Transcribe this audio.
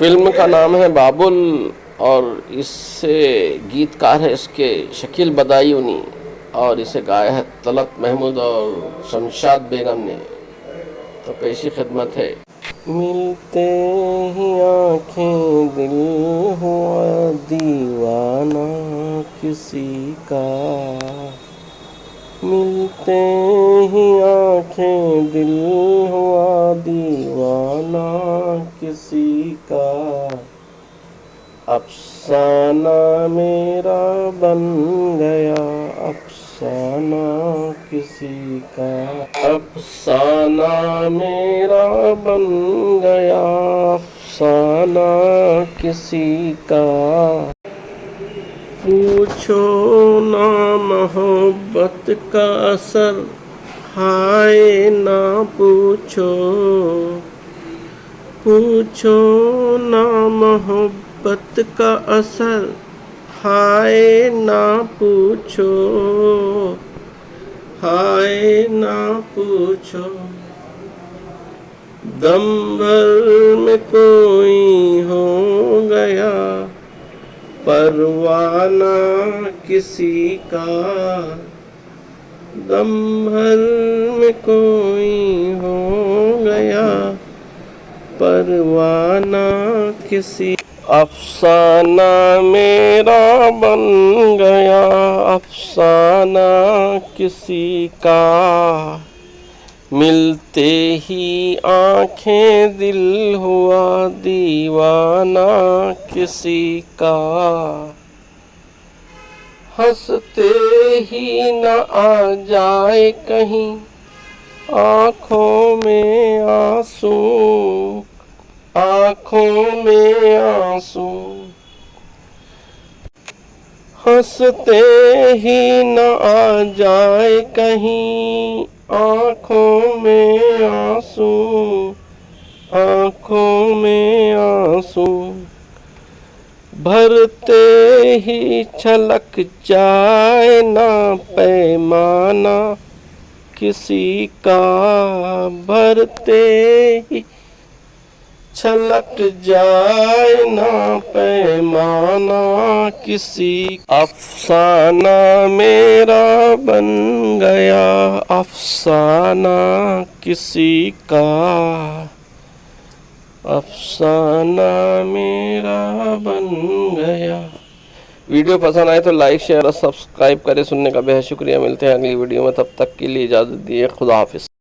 Film का नाम है बाबुल और इससे गीतकार है इसके शकील बदायूनी और इसे गाया है तलत महमूद और शमशाद बेगम ने। तो पेशी खिदमत है। मिलते ही आंखें दिल हुआ दीवाना किसी का, मिलते ही आंखें दिल हुआ दीवाना किसी का, अफसाना मेरा बन गया अफसाना किसी का, अफसाना मेरा बन गया अफसाना किसी का। पूछो ना मोहब्बत का असर, हाय ना पूछो, पूछो ना मोहब्बत का असर, हाय ना पूछो, हाय ना पूछो। दम भर में कोई हो गया परवाना किसी का, दम भर में कोई हो गया परवाना किसी, अफसाना मेरा बन गया अफसाना किसी का, मिलते ही आंखें दिल हुआ दीवाना किसी का, हंसते ही न आ जाए कहीं आँखों में आंसू, आँखों में आंसू, हंसते ही न आ जाए कहीं आँखों में आंसू, आँखों में आंसू, भरते ही छलक जाए ना पैमाना किसी का, भरते ही छलक जाए ना पैमाना किसी, अफसाना मेरा बन गया अफसाना किसी का, अफसाना मेरा बन गया। वीडियो पसंद आए तो लाइक शेयर और सब्सक्राइब करें। सुनने का बेहद शुक्रिया। मिलते हैं अगली वीडियो में, तब तक के लिए इजाज़त दिए। खुदा हाफिज़।